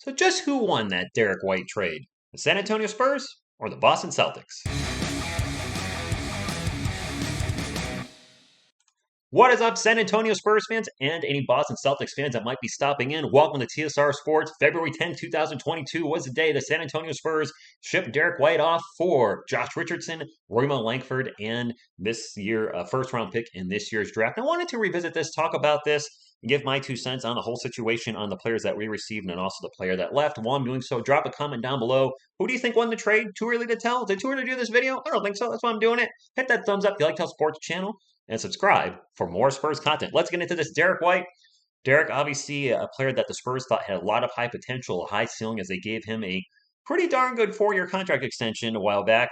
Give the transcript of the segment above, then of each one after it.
So just who won that Derrick White trade? The San Antonio Spurs or the Boston Celtics? What is up, San Antonio Spurs fans and any Boston Celtics fans that might be stopping in? Welcome to TSR Sports. February 10th, 2022 was the day the San Antonio Spurs shipped Derrick White off for Josh Richardson, Romeo Langford, and this year, a first-round pick in this year's draft. I wanted to revisit this, talk about this, and give my 2 cents on the whole situation, on the players that we received, and also the player that left. While I'm doing so, drop a comment down below. Who do you think won the trade? Too early to tell? Is it too early to do this video? I don't think so. That's why I'm doing it. Hit that thumbs up if you like to help support the channel and subscribe for more Spurs content. Let's get into this. Derrick White. Derrick, obviously, a player that the Spurs thought had a lot of high potential, a high ceiling, as they gave him a pretty darn good 4-year contract extension a while back,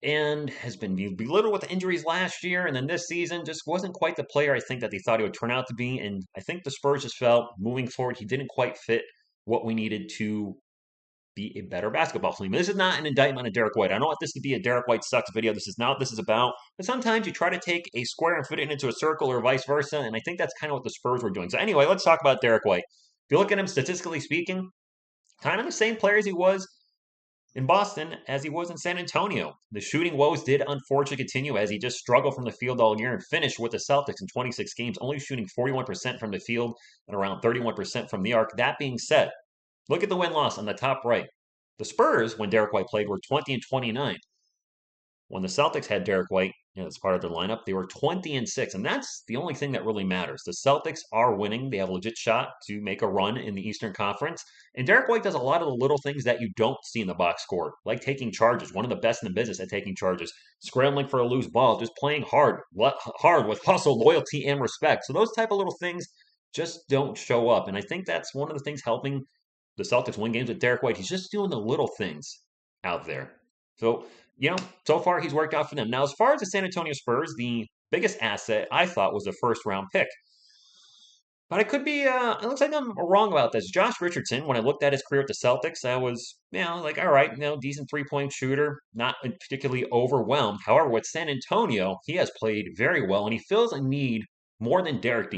and has been belittled with injuries last year. And then this season just wasn't quite the player I think that they thought he would turn out to be. And I think the Spurs just felt moving forward, he didn't quite fit what we needed to be a better basketball team. This is not an indictment of Derrick White. I don't want this to be a Derrick White sucks video. This is not what this is about. But sometimes you try to take a square and fit it into a circle or vice versa, and I think that's kind of what the Spurs were doing. So anyway, let's talk about Derrick White. If you look at him statistically speaking, kind of the same player as he was in Boston as he was in San Antonio. The shooting woes did unfortunately continue as he just struggled from the field all year and finished with the Celtics in 26 games, only shooting 41% from the field and around 31% from the arc. That being said, look at the win-loss on the top right. The Spurs, when Derrick White played, were 20 and 29. When the Celtics had Derrick White as part of their lineup, they were 20 and 6, and that's the only thing that really matters. The Celtics are winning; they have a legit shot to make a run in the Eastern Conference. And Derrick White does a lot of the little things that you don't see in the box score, like taking charges. One of the best in the business at taking charges, scrambling for a loose ball, just playing hard with hustle, loyalty, and respect. So those type of little things just don't show up, and I think that's one of the things helping the Celtics win games with Derrick White. He's just doing the little things out there. So, so far he's worked out for them. Now, as far as the San Antonio Spurs, the biggest asset I thought was a first-round pick. But I could be, it looks like I'm wrong about this. Josh Richardson, when I looked at his career at the Celtics, I was, like, all right, decent three-point shooter, not particularly overwhelmed. However, with San Antonio, he has played very well, and he fills a need more than Derrick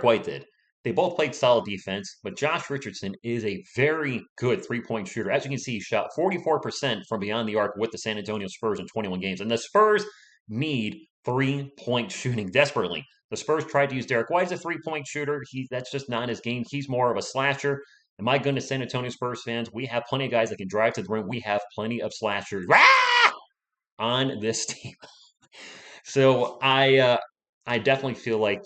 White did. They both played solid defense, but Josh Richardson is a very good three-point shooter. As you can see, he shot 44% from beyond the arc with the San Antonio Spurs in 21 games. And the Spurs need three-point shooting desperately. The Spurs tried to use Derrick White as a three-point shooter. That's just not his game. He's more of a slasher. And my goodness, San Antonio Spurs fans, we have plenty of guys that can drive to the rim. We have plenty of slashers on this team. So I definitely feel like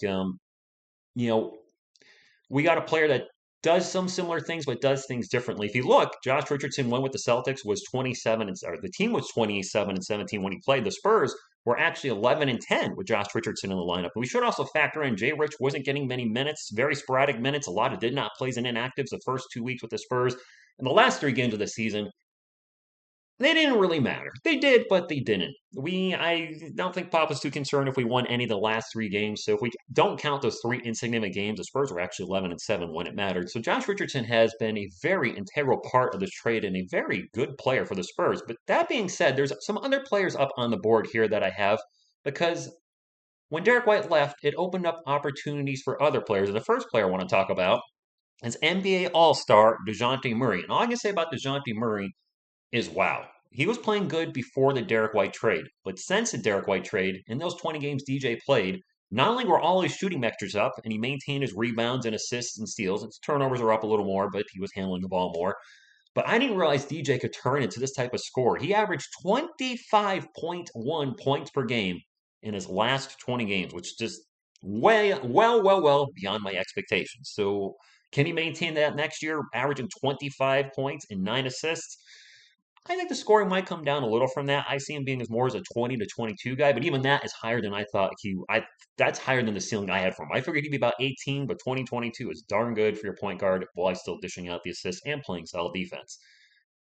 we got a player that does some similar things, but does things differently. If you look, Josh Richardson went with the Celtics, was 27 and or the team was 27 and 17 when he played. The Spurs were actually 11 and 10 with Josh Richardson in the lineup. And we should also factor in Jay Rich wasn't getting many minutes, very sporadic minutes. A lot of did not plays and inactives the first 2 weeks with the Spurs. In the last 3 games of the season, they didn't really matter. They did, but they didn't. I don't think Pop was too concerned if we won any of the last 3 games. So if we don't count those 3 insignificant games, the Spurs were actually 11 and 7 when it mattered. So Josh Richardson has been a very integral part of this trade and a very good player for the Spurs. But that being said, there's some other players up on the board here that I have, because when Derrick White left, it opened up opportunities for other players. And the first player I want to talk about is NBA All-Star Dejounte Murray. And all I can say about Dejounte Murray is wow. He was playing good before the Derrick White trade, but since the Derrick White trade, in those 20 games DJ played, not only were all his shooting metrics up, and he maintained his rebounds and assists and steals, his turnovers are up a little more, but he was handling the ball more. But I didn't realize DJ could turn into this type of score. He averaged 25.1 points per game in his last 20 games, which is just well beyond my expectations. So can he maintain that next year, averaging 25 points and 9 assists? I think the scoring might come down a little from that. I see him being more as a 20 to 22 guy, but even that is higher than I thought that's higher than the ceiling I had for him. I figured he'd be about 18, but 2022 is darn good for your point guard while still dishing out the assists and playing solid defense.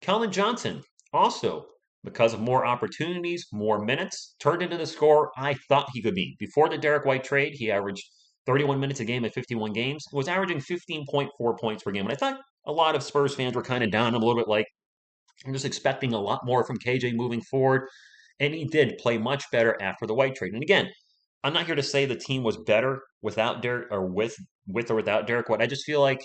Keldon Johnson, also, because of more opportunities, more minutes, turned into the scorer I thought he could be. Before the Derrick White trade, he averaged 31 minutes a game in 51 games, was averaging 15.4 points per game. And I thought a lot of Spurs fans were kind of down a little bit, like, I'm just expecting a lot more from KJ moving forward, and he did play much better after the White trade. And again, I'm not here to say the team was better without Derrick or with or without Derrick White. I just feel like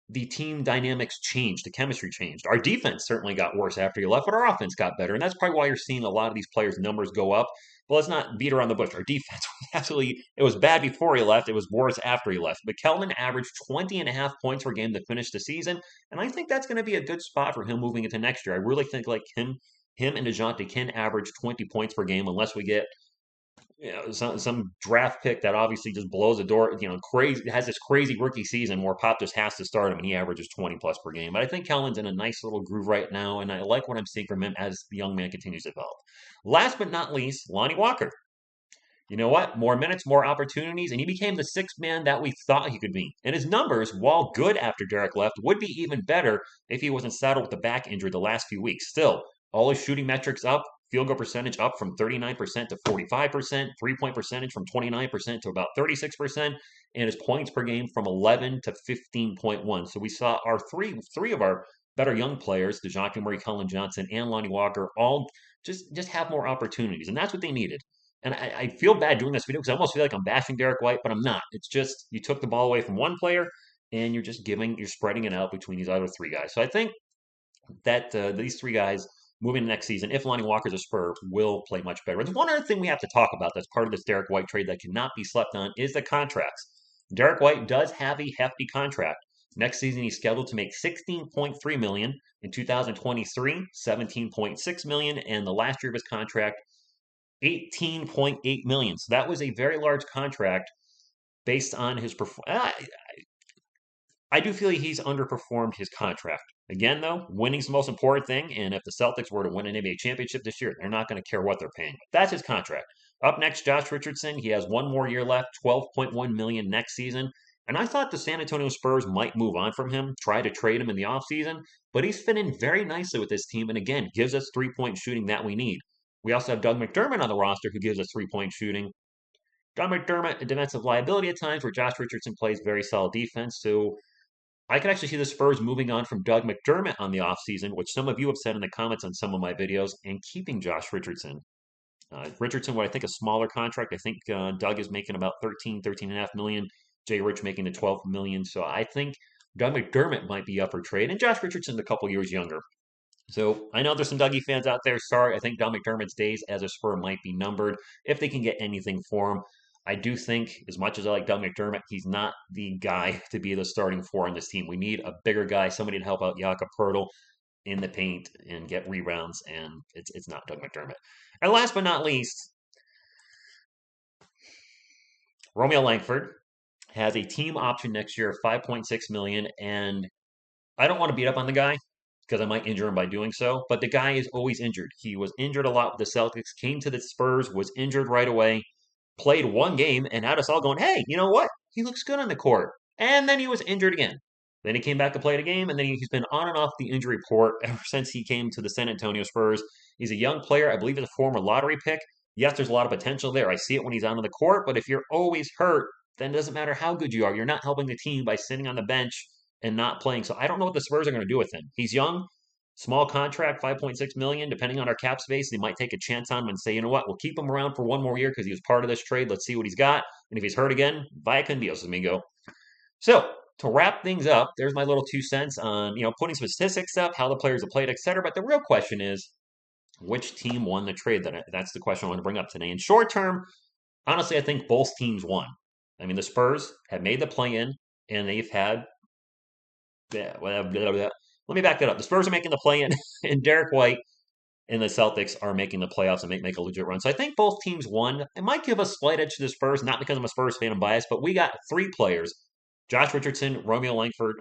the team dynamics changed, the chemistry changed. Our defense certainly got worse after he left, but our offense got better. And that's probably why you're seeing a lot of these players' numbers go up. Well, let's not beat around the bush. Our defense was absolutely, it was bad before he left. It was worse after he left. But Kelvin averaged 20.5 points per game to finish the season. And I think that's going to be a good spot for him moving into next year. I really think like him and Dejounte can average 20 points per game unless we get some draft pick that obviously just blows the door, crazy, has this crazy rookie season where Pop just has to start him and he averages 20 plus per game. But I think Kellen's in a nice little groove right now, and I like what I'm seeing from him as the young man continues to develop. Last but not least, Lonnie Walker. You know what? More minutes, more opportunities, and he became the sixth man that we thought he could be. And his numbers, while good after Derrick left, would be even better if he wasn't saddled with the back injury the last few weeks. Still, all his shooting metrics up, field goal percentage up from 39% to 45%, three-point percentage from 29% to about 36%, and his points per game from 11 to 15.1. So we saw our three of our better young players, Dejounte Murray, Cullen Johnson, and Lonnie Walker, all just have more opportunities, and that's what they needed. And I feel bad doing this video because I almost feel like I'm bashing Derrick White, but I'm not. It's just you took the ball away from one player and you're spreading it out between these other three guys. So I think that these three guys moving to next season, if Lonnie Walker's a Spur, will play much better. There's one other thing we have to talk about that's part of this Derrick White trade that cannot be slept on is the contracts. Derrick White does have a hefty contract. Next season, he's scheduled to make $16.3 million in 2023, $17.6 million, and the last year of his contract, $18.8 million. So that was a very large contract based on his performance. I do feel he's underperformed his contract. Again, though, winning's the most important thing, and if the Celtics were to win an NBA championship this year, they're not going to care what they're paying. That's his contract. Up next, Josh Richardson. He has one more year left, $12.1 million next season. And I thought the San Antonio Spurs might move on from him, try to trade him in the offseason, but he's fit in very nicely with this team, and again, gives us three-point shooting that we need. We also have Doug McDermott on the roster who gives us three-point shooting. Doug McDermott, a defensive liability at times, where Josh Richardson plays very solid defense. So I could actually see the Spurs moving on from Doug McDermott on the offseason, which some of you have said in the comments on some of my videos, and keeping Josh Richardson. Richardson, what I think a smaller contract. I think Doug is making about 13.5 million. Jay Rich making the 12 million. So I think Doug McDermott might be up for trade, and Josh Richardson's a couple years younger. So I know there's some Dougie fans out there. Sorry, I think Doug McDermott's days as a Spur might be numbered if they can get anything for him. I do think, as much as I like Doug McDermott, he's not the guy to be the starting four on this team. We need a bigger guy, somebody to help out Jakob Poeltl in the paint and get rebounds, and it's not Doug McDermott. And last but not least, Romeo Langford has a team option next year of $5.6 million, and I don't want to beat up on the guy because I might injure him by doing so, but the guy is always injured. He was injured a lot with the Celtics, came to the Spurs, was injured right away, played one game, and had us all going, hey, you know what? He looks good on the court. And then he was injured again. Then he came back to play the game, and then he's been on and off the injury report ever since he came to the San Antonio Spurs. He's a young player. I believe he's a former lottery pick. Yes, there's a lot of potential there. I see it when he's out on the court, but if you're always hurt, then it doesn't matter how good you are. You're not helping the team by sitting on the bench and not playing. So I don't know what the Spurs are going to do with him. He's young, small contract, $5.6 million. Depending on our cap space, they might take a chance on him and say, you know what, we'll keep him around for one more year because he was part of this trade. Let's see what he's got. And if he's hurt again, vaya con Dios, amigo. So to wrap things up, there's my little 2 cents on, putting some statistics up, how the players have played, etc. But the real question is, which team won the trade? That's the question I want to bring up today. In short term, honestly, I think both teams won. I mean, the Spurs have made the play-in, and they've had let me back that up. The Spurs are making the play-in, and Derrick White and the Celtics are making the playoffs and make a legit run. So I think both teams won. It might give a slight edge to the Spurs, not because I'm a Spurs fan and biased, but we got 3 players, Josh Richardson, Romeo Langford,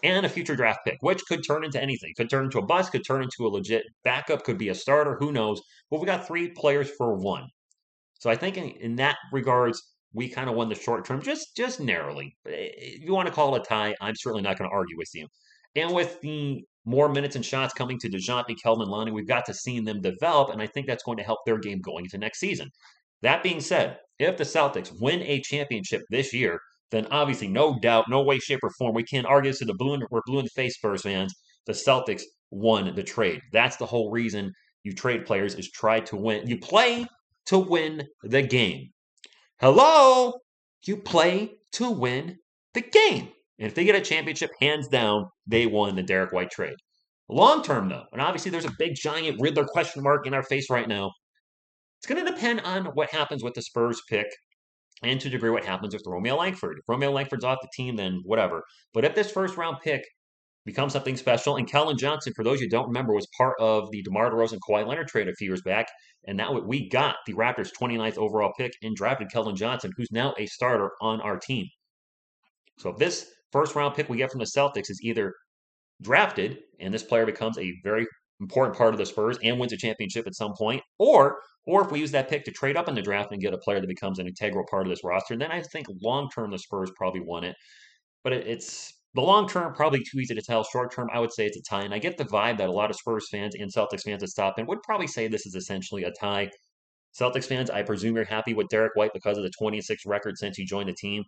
and a future draft pick, which could turn into anything. Could turn into a bust, could turn into a legit backup, could be a starter, who knows. But we got 3 players for 1. So I think in that regards, we kind of won the short term, just narrowly. If you want to call it a tie, I'm certainly not going to argue with you. And with the more minutes and shots coming to Dejounte, Kelvin, Lonnie, we've got to see them develop, and I think that's going to help their game going into next season. That being said, if the Celtics win a championship this year, then obviously, no doubt, no way, shape, or form, we can't argue this. We're blue in the face, Spurs fans. The Celtics won the trade. That's the whole reason you trade players is try to win. You play to win the game. Hello? You play to win the game. And if they get a championship, hands down, they won the Derrick White trade. Long term, though, and obviously there's a big giant Riddler question mark in our face right now. It's going to depend on what happens with the Spurs pick and to a degree what happens with Romeo Langford. If Romeo Langford's off the team, then whatever. But if this first round pick becomes something special, and Kellen Johnson, for those you don't remember, was part of the DeMar DeRozan Kawhi Leonard trade a few years back, and now we got the Raptors' 29th overall pick and drafted Kellen Johnson, who's now a starter on our team. So if this first round pick we get from the Celtics is either drafted and this player becomes a very important part of the Spurs and wins a championship at some point, or if we use that pick to trade up in the draft and get a player that becomes an integral part of this roster, then I think long term the Spurs probably won it. But it's the long term probably too easy to tell. Short term, I would say it's a tie, and I get the vibe that a lot of Spurs fans and Celtics fans that stop in would probably say this is essentially a tie. Celtics fans, I presume you're happy with Derrick White because of the 26 record since he joined the team.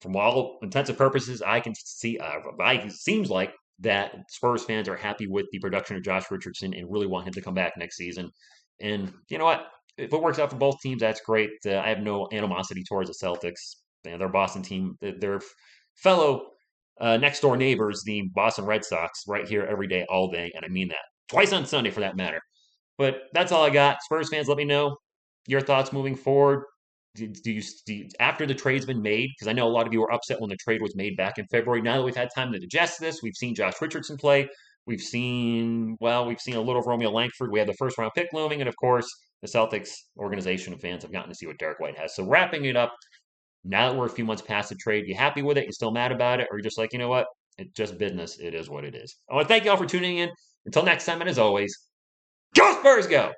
From all intents and purposes, I can see, it seems like that Spurs fans are happy with the production of Josh Richardson and really want him to come back next season. And you know what? If it works out for both teams, that's great. I have no animosity towards the Celtics. Their Boston team, their fellow next door neighbors, the Boston Red Sox, right here every day, all day. And I mean that. Twice on Sunday for that matter. But that's all I got. Spurs fans, let me know your thoughts moving forward. After the trade's been made, because I know a lot of you were upset when the trade was made back in February. Now that we've had time to digest this, we've seen Josh Richardson play. We've seen a little of Romeo Langford. We have the first round pick looming, and of course, the Celtics organization of fans have gotten to see what Derrick White has. So wrapping it up, now that we're a few months past the trade, you happy with it? You still mad about it? Or you're just like, you know what? It's just business. It is what it is. I want to thank you all for tuning in. Until next time, and as always, go Spurs, go!